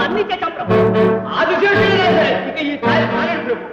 అన్ని చేశాం ప్రభు. ఆదిశేషుడే ఇక ఈ సారి మారడు ప్రభు.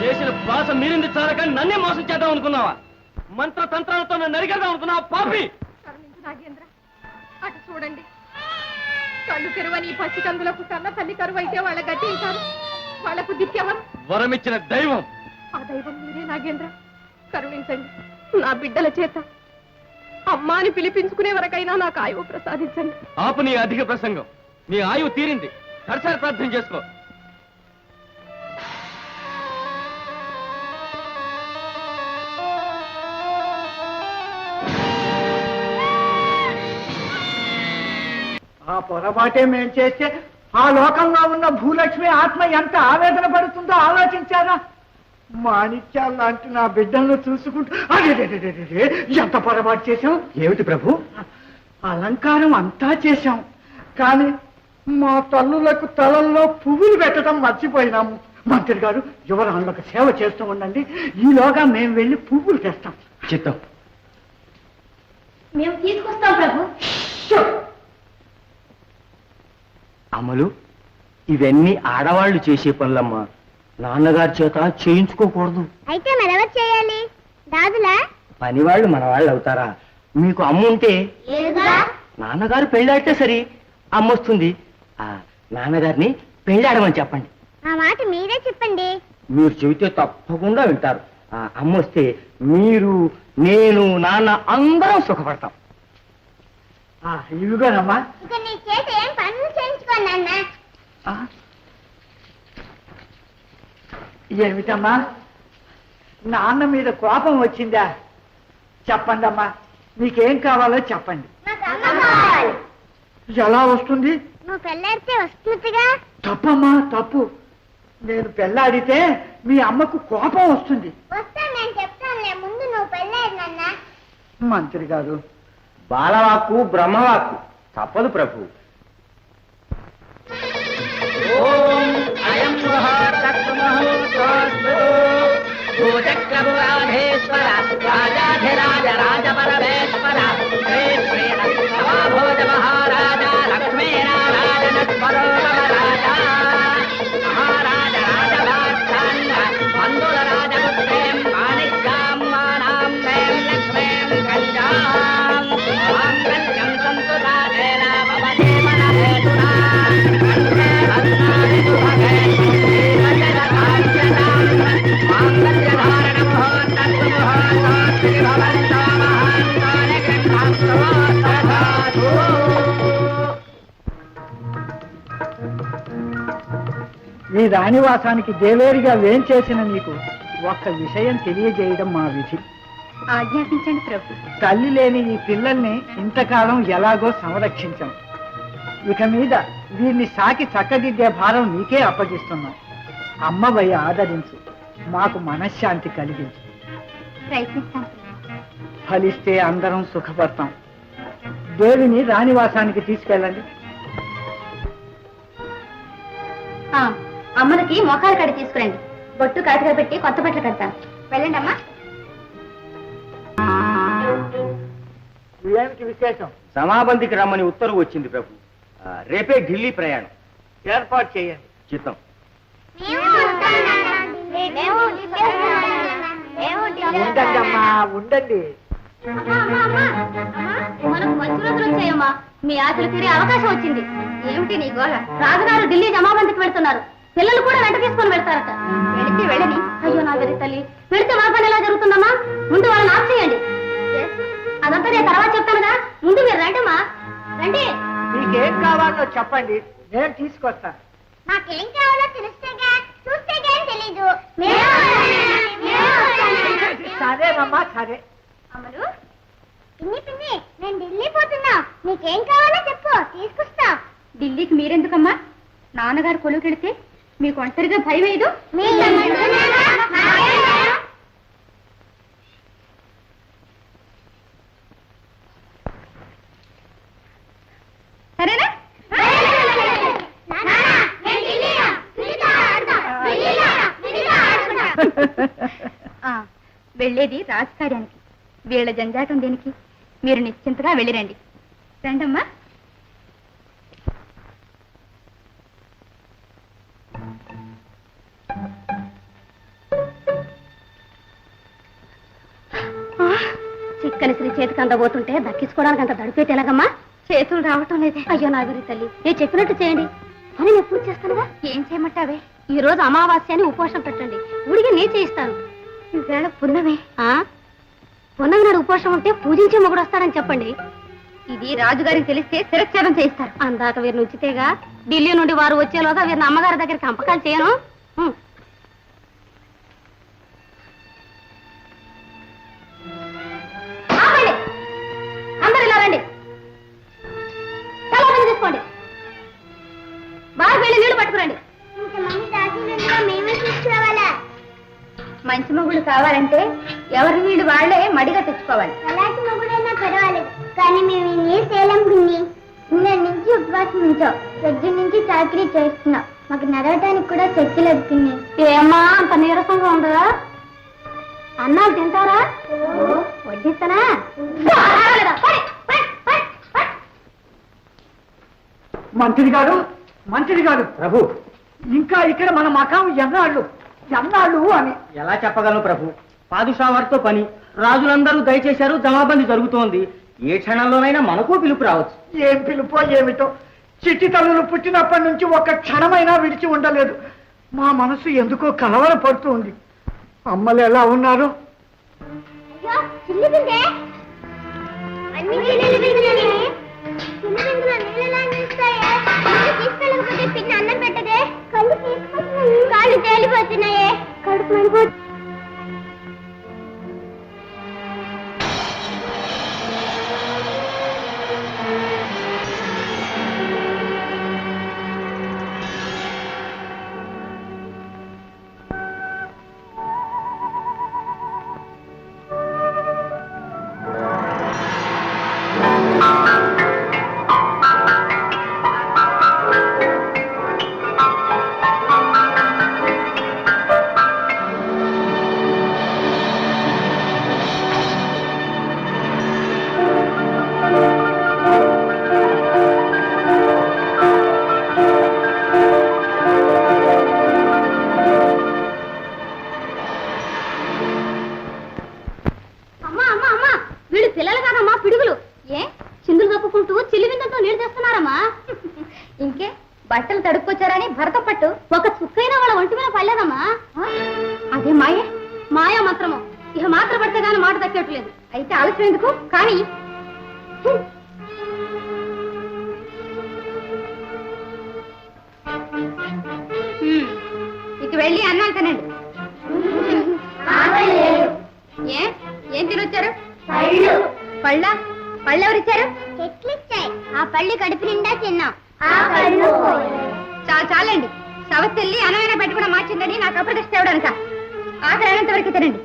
చేసిన భాష మీరింది చాలక నన్నే మోసం చేద్దాం అనుకున్నావా? మంత్రతంత్రాలతో నన్ను నరికేద్దాం అనుకున్నావా పాపి? నాగేంద్ర, అటు చూడండి. కళ్ళు తెరువని పసికందులకు కన్న తల్లి కరువు అయితే వాళ్ళ గట్టించారు. వాళ్లకు దిక్కెవరు? వరమిచ్చిన దైవం. ఆ దైవం మీరే నాగేంద్ర. కరుణించండి. నా బిడ్డల చేత అమ్మాని పిలిపించుకునే వరకైనా నాకు ఆయువు ప్రసాదించండి. ఆపు నీ అధిక ప్రసంగం. నీ ఆయువు తీరింది. సరసారి ప్రార్థన చేసుకో. ఆ పొరపాటే మేం చేస్తే ఆ లోకంలో ఉన్న భూలక్ష్మి ఆత్మ ఎంత ఆవేదన పడుతుందో ఆలోచించారా? మాణిక్యాల లాంటి నా బిడ్డలను చూసుకుంటూ అదే ఎంత పొరపాటు చేశాం. ఏమిటి ప్రభు? అలంకారం అంతా చేశాం, కానీ మా తల్లులకు తలల్లో పువ్వులు పెట్టడం మర్చిపోయినాము. మంత్రి గారు, యువరాణులకు సేవ చేస్తూ ఉండండి. ఈలోగా మేము వెళ్ళి పువ్వులు తెస్తాం. చిత్తం. మేము తీసుకొస్తాం ప్రభు. అమలు, ఇవన్నీ ఆడవాళ్లు చేసే పనులమ్మా. నాన్నగారి చేత చేయించుకోకూడదు. అయితే మరెవరు చేయాలి? దాదులా? పనివాళ్ళు మనవాళ్ళు అవుతారా? మీకు అమ్మ ఉంటే నాన్నగారు పెళ్ళాడితే సరి, అమ్మొస్తుంది. నాన్నగారిని పెళ్ళాడమని చెప్పండి. ఆ మాట మీరే చెప్పండి. మీరు చెబితే తప్పకుండా వింటారు. అమ్మొస్తే మీరు, నేను, నాన్న అందరం సుఖపడతాం. ఇవిగోనమ్మా. ఇక నీ చేత ఏం పనులు చేయించుకోండి అన్న. ఏమిటమ్మా, నాన్న మీద కోపం వచ్చిందా? చెప్పండి అమ్మా, మీకేం కావాలో చెప్పండి. ఎలా వస్తుంది? నువ్వు పెళ్ళాడితే వస్తుందిగా. తప్పమ్మా, తప్పు. నేను పెళ్ళాడితే మీ అమ్మకు కోపం వస్తుంది. వస్తా, నేను చెప్తానులే. ముందు నువ్వు పెళ్ళాడినన్నా. మంత్రి గారు, బాలవాక్కు బ్రహ్మవాక్కు తప్పదు ప్రభు. రాజాధిరాజ రాజ పరమేశ్వర భోజ మహారాజా లక్ష్మీనారాయణ స్వరూపరాజా మహారాజ రాజభాష్టాంగ మందుల రాజపుత్రేం మాణిక్యాం మానాం మేం లక్ష్మీం కళ్యాం మాంగళ్యం సంతు రాజేన భవతే మనహేతునా కంఠే భద్రాణి శుభగే శ్రీవచనకార్యతాం మాంగళ్యధారణ ముహూర్తస్తు ముహూర్తోస్తి భవంతో మహాంతాని గృహాస్తు తథాస్తు. ఈ రాణివాసానికి జేలేరిగా వేం చేసిన నీకు ఒక్క విషయం తెలియజేయడం మా విధి. ఆజ్ఞాపించండి ప్రభు. తల్లి లేని ఈ పిల్లల్ని ఇంతకాలం ఎలాగో సంరక్షించాం. ఇక మీద వీరిని సాకి చక్కదిద్దే భారం నీకే అప్పగిస్తున్నాం. అమ్మవయ్య ఆదరించు, మాకు మనశ్శాంతి కలిగించు. ప్రయత్నిస్తాం. ఫలిస్తే అందరం సుఖపడతాం. దేవిని రాణివాసానికి తీసుకెళ్ళండి. అమ్మలకి మొఖాలు కడి తీసుకురండి. బొట్టు కాటుగా పెట్టి కొత్త బట్టలు కడతాను. వెళ్ళండి అమ్మా. ఏమిటి విశేషం? సమాబంధికి రమ్మని ఉత్తర్వు వచ్చింది ప్రభు. రేపే ఢిల్లీ ప్రయాణం. ఏర్పాటు చేయండి. చిత్తం. ఉండండి అమ్మా, ఉండండి. మనకు మంచి రోజులు వచ్చాయమ్మా. మీ ఆశలు తీరే అవకాశం వచ్చింది. ఏమిటి నీ గోళ? రాజుగారు ఢిల్లీ జమాబందికి వెళ్తున్నారు. పిల్లలు కూడా వెంట తీసుకొని వెళ్తారట. వెళితే వెళ్ళని. అయ్యో నా గరి తల్లి, వెళితే మా పని ఎలా జరుగుతుందమ్మా? ముందు వాళ్ళని ఆఫ్ చేయండి. అదంతా నేను తర్వాత చెప్తానుగా. ముందు మీరు రండమ్మా, రండి. మీకేం కావాలో చెప్పండి, నేను తీసుకొస్తాను. నాకేం కావాలో తెలిస్తేగా, చూస్తేగా తెలీదు. సరేనమ్మా, సరే. అమలు, పిన్ని పిన్ని, నేను ఢిల్లీ పోతున్నా. నీకేం కావాలో చెప్పు, తీసుకొస్తా. ఢిల్లీకి మీరెందుకమ్మా? నాన్నగారు కొలువుకెడితే మీకు ఒంటరిగా భయం వేయదు? సరేనా? వెళ్ళేది రాజకార్యానికి. వీళ్ళ జంజాటం దేనికి? మీరు నిశ్చింతగా వెళ్ళిరండి. రండమ్మా. చిక్కని శ్రీ చేతికి అందబోతుంటే దక్కించుకోవడానికి అంత దడిపేట ఎలాగమ్మా? చేతులు రావటం లేదే. అయ్యో నా గురి తల్లి, నేను చెప్పినట్టు చేయండి. అని నేను పూజ చేస్తానుగా. ఏం చేయమంటావే? ఈ రోజు అమావాస్య అని ఉపవాసం పెట్టండి. ఊడిగా నేను చేయిస్తాను. ఈవేళ పున్నమే. పున్నమి నాడు ఉపవాసం ఉంటే పూజించే మొగుడు వస్తాడని చెప్పండి. ఇది రాజుగారికి తెలిస్తే శిరచ్ఛేదం చేయిస్తారు. అందాక వీరిని ఉచితేగా. ఢిల్లీ నుండి వారు వచ్చేలోగా వీరిని అమ్మగారి దగ్గరికి పంపకాలు చేయను. అందరు ఇలా రండి. చాలా తీసుకోండి. బాగా వెళ్ళి నీళ్లు పట్టుకురండి. మంచి మొగుడు కావాలంటే ఎవరి వీళ్ళు వాళ్లే మడిగా తెచ్చుకోవాలి. అలాంటి మొగుడైనా పర్వాలేదు, కానీ మేము ఈ నీరు తేలం పిన్ని. నిన్న నుంచి ఉపవాసం ఉంచాం. పొద్దు నుంచి చాకరీ చేస్తున్నాం. మాకు నడవటానికి కూడా శక్తి లేదు పిన్ని. ఏమ్మా అంత నీరసంగా ఉండదా? అన్నాలు తింటారా? వడ్డిస్తానా? మంత్రి గారు, మంత్రి గారు, ప్రభు, ఇంకా ఇక్కడ మన మకాం ఎన్నాళ్ళు ఎన్నాళ్ళు అని ఎలా చెప్పగలను ప్రభు? పాదుషా వారితో పని. రాజులందరూ దయచేశారు, జమాబంది జరుగుతోంది. ఏ క్షణంలోనైనా మనకు పిలుపు రావచ్చు. ఏం పిలుపో ఏమిటో. చిట్టి తల్లులు పుట్టినప్పటి నుంచి ఒక్క క్షణమైనా విడిచి ఉండలేదు. మా మనసు ఎందుకో కలవరపడుతూ ఉంది. అమ్మలు ఎలా ఉన్నారు? అన్నం పెట్టదే. కాళ్ళు తేలిపోతున్నాయే. కడుపు మండిపోతుంది. ఇంకే బట్టలు తడుక్కొచ్చారని భరత పట్టు ఒక చుక్కైనా వాళ్ళ ఒంటి మీద పడలేదమ్మా. అదే మాయ మాయా మాత్రము. ఇక మాత్ర పడితే గానీ మాట దక్కట్లేదు. అయితే ఆలస్యం ఎందుకు కానీ. ఇక వెళ్ళి అన్నాలు తినండి. ఏం తినొచ్చారు? పళ్ళ పళ్ళెవరిచ్చారు? చెట్లు ఇచ్చాయి. ఆ పళ్ళు కడుపు నిండా తిన్నాం. చాలండి సవత్తెల్లి అనవైనా పెట్టుకున్న మార్చిందని నాకు అప్రదర్శ తేవడానిక ఆకలి అయినంత వరకు తినండి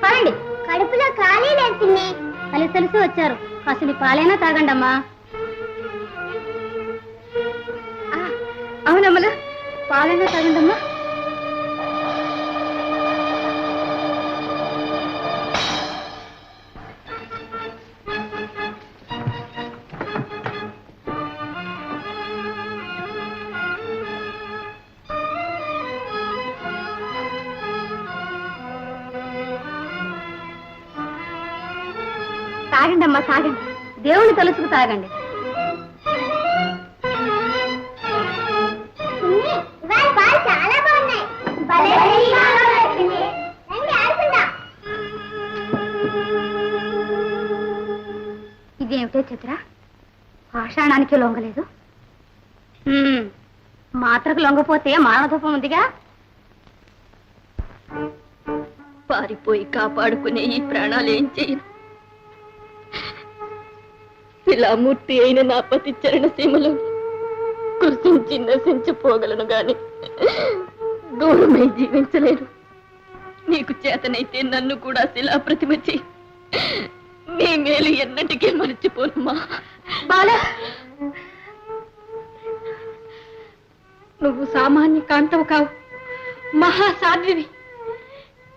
పదండి. కడుపులో ఖాళీ లేదు తిని కలిసి వచ్చారు, అసలు పాలైనా తాగండమ్మా. అవునమ్మలు, పాలైనా తాగండమ్మా. తాగండి అమ్మా, తాగండి, దేవుని తలుసుకు తాగండి. చాలా బాగున్నాయి. ఇదేమిటో చిత్ర, పాషాణానికి లొంగలేదు. మాత్రకు లొంగపోతే మానధూపం ఉందిగా. పారిపోయి కాపాడుకునే ఈ ప్రాణాలు ఏం చేయను. శిలామూర్తి అయిన నా పతి చరణ సీమలో కృషించి నశించిపోగలను గాని దూరమై జీవించలేను. నీకు చేతనైతే నన్ను కూడా శిలా ప్రతిమ చెయ్యి. నీ మేలు ఎన్నటికీ మర్చిపోనమ్మా. బాలా, నువ్వు సామాన్య కాంతవు కావు, మహాసాధ్వివి.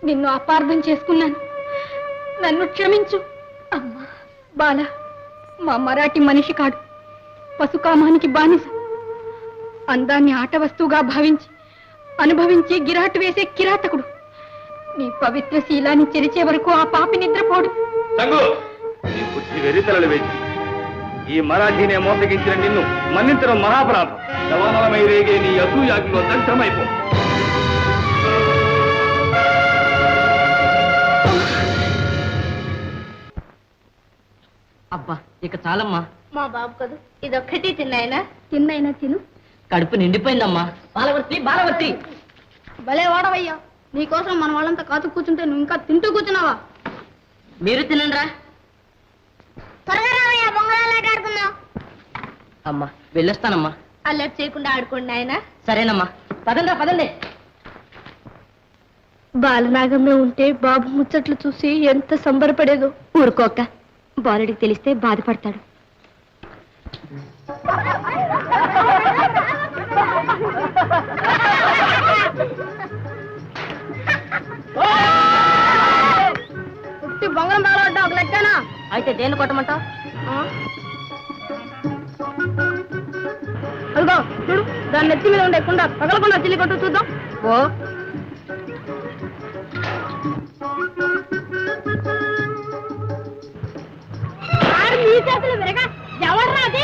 నిన్ను అపార్థం చేసుకున్నాను, నన్ను క్షమించు. అమ్మా బాల, మా మరాఠీ మనిషి కాడు, పశుకామానికి బానిస. అందాన్ని ఆట వస్తువుగా భావించి అనుభవించి గిరాటు వేసే కిరాతకుడు. నీ పవిత్ర శీలాన్ని చెరిచే వరకు ఆ పాపి నిద్రపోడు. వెర్రితలలు వేసి ఈ మరాఠీనే మోసగించిన నిన్ను మన్నించడం మహాపరాధం. సమానమై రేగే నీ అసూయాగ్నిలో దగ్ధమైపో. అబ్బా ఇక చాలమ్మా, మా బాబు కదూ, ఇదొక్కటి తిన్నాయినా తిను. కడుపు నిండిపోయిందమ్మా. బాలవర్తి, బాలవర్తి, భలే వాడవయ్యా, నీకోసం మన వాళ్ళంతా కాచు కూర్చుంటే నువ్వు ఇంకా తింటూ కూర్చున్నావా? మీరు తినండిరా. త్వరగా రావయ్యా, బొంగరాలాట ఆడుకుందాం. అమ్మా వెళ్ళొస్తానమ్మా. అల్లరి చేయకుండా ఆడుకోండి ఆయన. సరేనమ్మా, పదండ్రా పదండి. బాలనాగమే ఉంటే బాబు ముచ్చట్లు చూసి ఎంత సంబరపడేదో. ఊరుకోక, బాలుడికి తెలిస్తే బాధపడతాడు. బొంగరం బాగా ఒక లెక్కనా? అయితే దేన్ని కొట్టమంటావు? అదిగో చూడు, దాని నెత్తి మీద ఉండే కుండ పగలకుండా చిల్లి కొట్టు చూద్దాం. ఓ మీ చేతులు విరగా ఎవర్రా అది?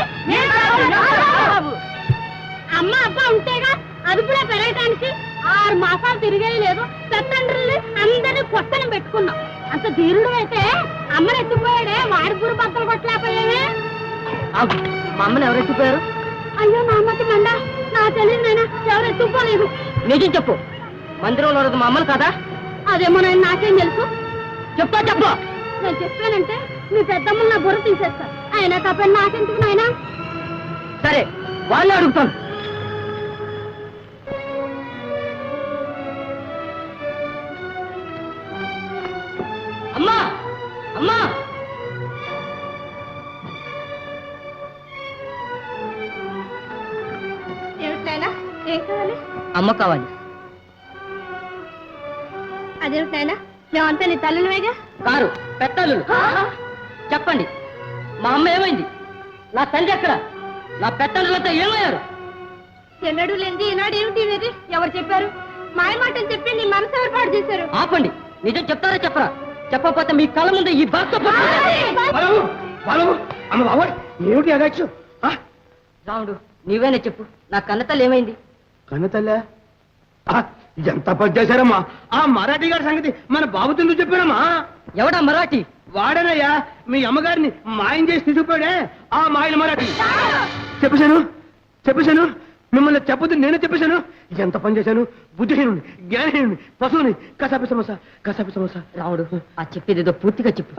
అమ్మ అబ్బా ఉంటేగా అదుపులో పెరగటానికి 6 మాసాలు తిరిగేది లేదు. పెద్దండ్రుల్ని అందరినీ కొత్తని పెట్టుకున్నాం. అంత ధీరుడు అయితే అమ్మని ఎత్తిపోయాడే, వాడి గురు బద్దలు కొట్టలేకపోయావే. మా అమ్మని ఎవరు ఎత్తిపోయారు? అయ్యో నా అమ్మకి మండ, నా తెలియదు నాయన, ఎవరు ఎత్తుకోలేదు. నిజం చెప్పు, మందిరంలో ఉన్నది మా అమ్మలు కదా? అదేమో నాయన, నాకేం తెలుసు. చెప్పా చెప్పు. నేను చెప్పానంటే మీ పెద్దమ్మలు నా బుర్ర తీసేస్తారు. అయినా తప్పని నాకెందుకు నాయన? సరే వాళ్ళే అడుగుతాను. అమ్మా అమ్మా, ఏమిటైనా ఏం కావాలి? అమ్మ కావాలి. అదేమిటైనా, మేమంతా నీ తల్లులమేగా. కారు పెట్టాలు. చెప్పండి, మా అమ్మ ఏమైంది? నా తండ్రి ఎక్కడ? నా పెట్టాలంతా ఏమయ్యారు? ఎన్నడూ లేనిది ఈనాడు ఏమిటి ఇది? ఎవరు చెప్పారు? మాయ మాటలు చెప్పి నీ మనసు ఏర్పాటు చేశారు. ఆపండి, నిజం చెప్తారా చెప్పరా? చెప్పకపోతే మీ కళ్ళ ముందు ఈ బాక్తో ఏమిటి అగచ్చు? రాముడు, నీవేనే చెప్పు, నా కన్నతల్లి ఏమైంది? కన్నతల్లే ఎంత పని చేశారమ్మా? ఆ మరాఠీ గారి సంగతి మన బాబు తిందు చెప్పారమ్మా. ఎవడా మరాఠీ? వాడేనయ్యా, మీ అమ్మగారిని మాయం చేసి తీసుకుపోయాడే ఆ మాయల మరాఠీ. చెప్పేశాను, మిమ్మల్ని చెప్పదు నేనే చెప్పేశాను. ఎంత పని చేశాను? బుద్ధిహీనుని, జ్ఞానహీనుని, పశువుని, కసాపి సమస్య. రాముడు, ఆ చెప్పేది ఏదో పూర్తిగా చెప్పు.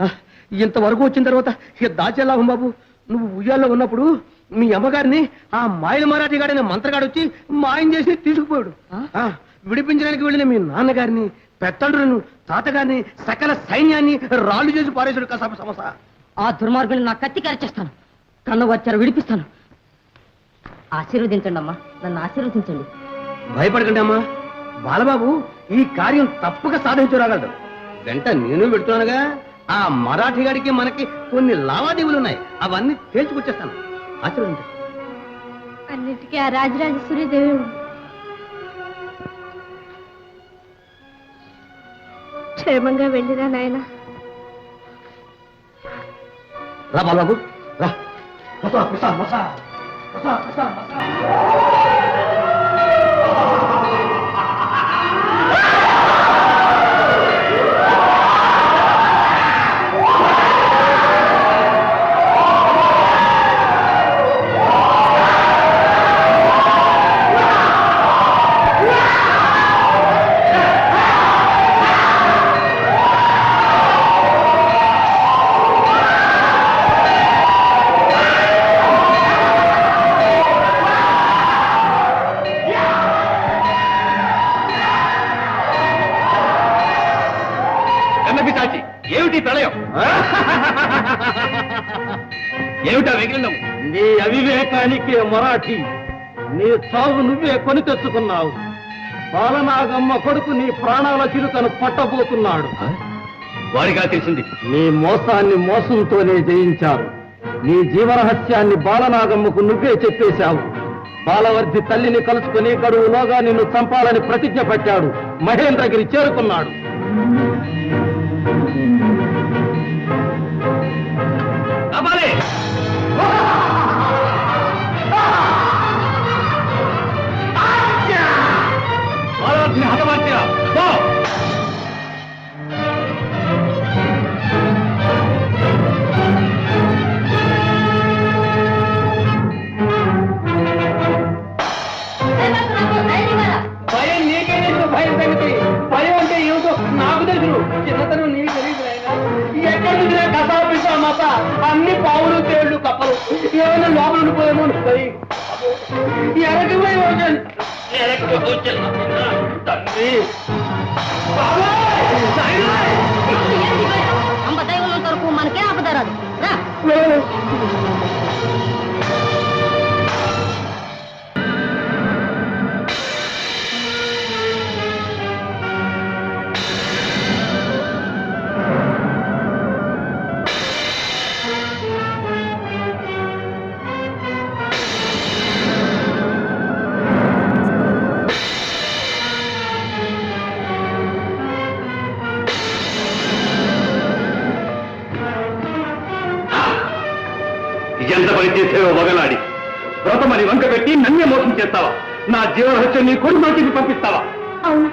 ఇంతవరకు వచ్చిన తర్వాత ఇక దాచే లాభం బాబు. నువ్వు ఉయ్యాల్లో ఉన్నప్పుడు మీ అమ్మగారిని ఆ మాయల మరాఠీ గాడైన మంత్రగాడు వచ్చి మాయం చేసి తీసుకుపోయాడు. విడిపించడానికి వెళ్ళిన మీ నాన్నగారిని, పెత్తండ్రులను, తాతగారిని, సకల సైన్యాన్ని రాళ్ళు చేసి పారేశాడు కసాప సమస. ఆ దుర్మార్గులు నా కత్తి కరిచేస్తాను. కన్ను వచ్చారు, విడిపిస్తాను. ఆశీర్వదించండి అమ్మా, నన్ను ఆశీర్వదించండి. భయపడకండి అమ్మా, బాలబాబు ఈ కార్యం తప్పక సాధించరాగలడు. వెంట నేను పెడుతున్నానుగా. ఆ మరాఠీ గాడికి మనకి కొన్ని లావాదేవీలు ఉన్నాయి, అవన్నీ తేల్చుకొచ్చేస్తాను. ఆశీర్వదించండి. అన్నిటికీ ఆ రాజరాజేశ్వరి దేవుడు క్షేమంగా వెళ్ళిరా నాయన. రా బాలబాబు రా. మసా, మసా, మసా. మసా, మసా, మసా. ఏమిటి ప్రళయం? ఏమిటా వెగిలినవు? నీ అవివేకానికే మరాఠీ, నీ చావు నువ్వే కొని తెచ్చుకున్నావు. బాలనాగమ్మ కొడుకు నీ ప్రాణాల చిలుకను పట్టబోతున్నాడు. వాడిగా తెలిసింది. నీ మోసాన్ని మోసంతోనే జయించారు. నీ జీవరహస్యాన్ని బాలనాగమ్మకు నువ్వే చెప్పేశావు. బాలవర్ధి తల్లిని కలుసుకుని గడువులోగా నిన్ను చంపాలని ప్రతిజ్ఞ పెట్టాడు. మహేంద్రగిరి చేరుకున్నాడు. భయం నీకే తెలుసు. భయం సంగతి, భయం అంటే ఏమిటో నాకు తెలుసు. చిన్నతనం నీకు తెలియదు. ఎక్కడ చూసినా కసాపిసా మత అన్ని పావులు, తేళ్లు, కప్పలు. ఏమైనా లోపల ఉండిపోయేమో భయం. ఎరకపోయి వచ్చాను, ఎరకపోయి వచ్చాను తండ్రి. అంబ దైవం తరపు మనకే ఆపదారాదు. ఎంత పని చేసేవో వగలాడి వ్రతమని వంక పెట్టి నన్నే మోసం చేస్తావా? నా జీవరహస్యం నీ కొడుకు నోటికి పంపిస్తావా? అవును,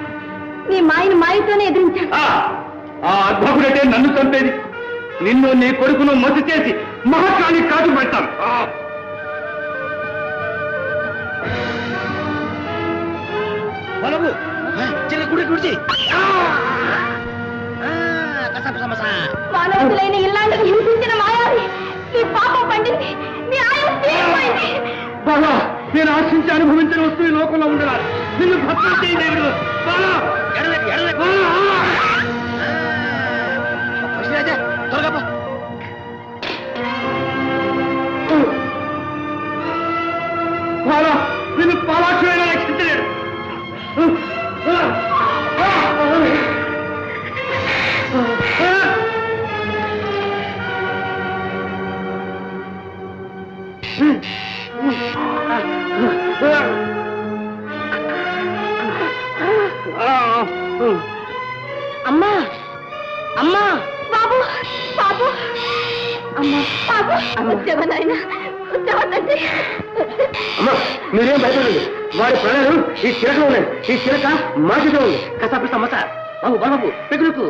నీ మాయని మాయతోనే ఎదిరించాడు. ఆ అద్భుతుడంటే నన్ను చంపేది. నిన్ను నీ కొడుకును మసి చేసి మహాకాళి కాదు పెడతాను. మానవులైన ఇల్లాంటిని హింసించిన మాయావి నీ పాపం పండింది, నీ ఆయుష్ తీరిపోయింది. బాలా, నేను ఆశించి అనుభవించిన వస్తువు ఈ లోకంలో ఉండరాదు. నిన్ను భక్తులు చేయలేదు. బాలా, నిన్ను పాలాక్షరైనా రక్షించలేడు. అమ్మా, అమ్మా, బాబు, బాబు, అమ్మా, బాబు, వచ్చావా నాయనా? వచ్చావా తండ్రి? అమ్మా, మీరేం భయపడలేదు. వాడి ప్రాణాలు ఈ చిరకలో ఉన్నాయి. ఈ చిరక మా చేతిలో ఉంది. కసాపిస్తా మసా. బాబు, బాబు, పెగులుకు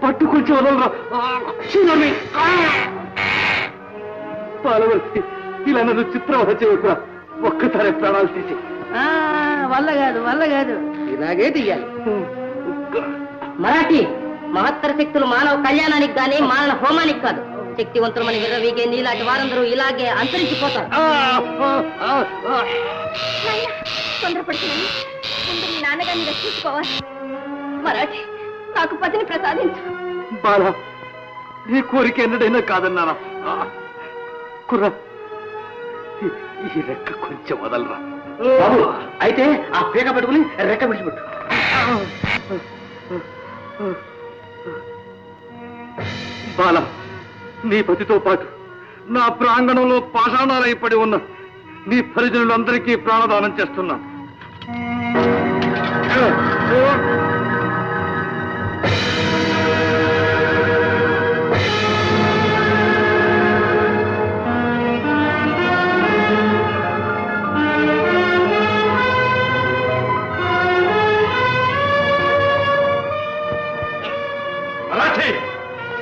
పట్టుకొచ్చి వదలరా. పాలవల్సి ఇలా నన్ను చిత్రవధ చేయకురా. ఒక్కసారి ప్రాణాలు తీసి. వల్ల కాదు, వల్ల కాదు, ఇలాగే తీయాలి. మరాఠీ మహత్తర శక్తులు మానవ కళ్యాణానికి గానీ మానవ హోమానికి కాదు. శక్తివంతులమని విర్రవీగే నీలాంటి వారందరూ ఇలాగే అంతరించిపోతారు. తొందరపడుతున్నాను. ముందు మీ నాన్నగారిని రక్షించుకోవాలి. మరాఠీ నాకు పతిని ప్రసాదించు. బాలా, నీ కోరిక ఎన్నడైనా కాదన్నానా? కుర్ర, ఈ రెక్క కొంచెం వదలరా. బాబు, అయితే ఆ పీక పట్టుకుని రెక్క విడిచిపెట్టు. బాల, నీ పతితో పాటు నా ప్రాంగణంలో పాషాణాలై పడి ఉన్న నీ పరిజనులందరికీ ప్రాణదానం చేస్తున్నా.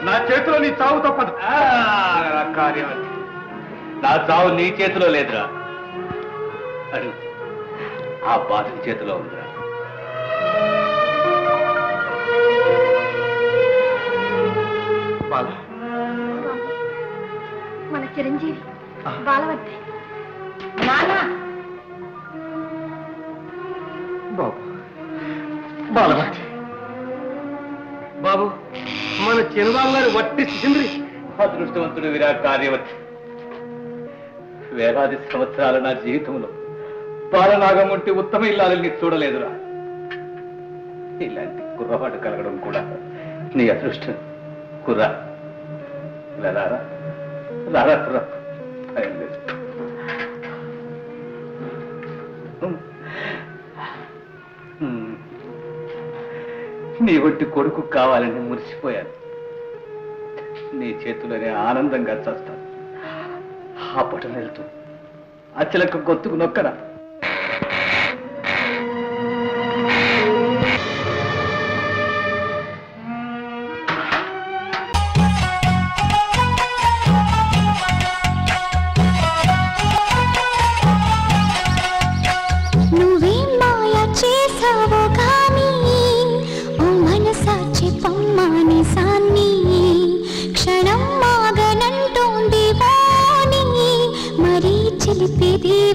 నా చేతిలో నీ చావు తప్పదు. కార్యవతి, నా చావు నీ చేతిలో లేదురా. అడుగు, ఆ బాధ చేతిలో ఉందిరా. బాల, మన చిరంజీవి బాలవతి. నాన్న, బాబు, బాలవతి. బాబు, మన చిన్నబాబు గారు వట్టి సింద్రి. అదృష్టవంతుడు విరా కార్యవతి. వేలాది సంవత్సరాల నా జీవితంలో బాలనాగం వంటి ఉత్తమ ఇల్లాలని చూడలేదురా. ఇలాంటి కుర్రవాడు కలగడం కూడా నీ అదృష్టం. కుర్రా, రారా రారా కుర్రా. భయం లేదు. నీ వంటి కొడుకు కావాలని మురిసిపోయాను. నీ చేతులనే ఆనందంగా చేస్తాను. ఆ పటం వెళ్తూ అచ్చలకు గొత్తుకు నొక్కరా.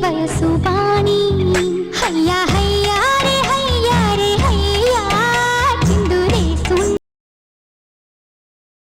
వయసు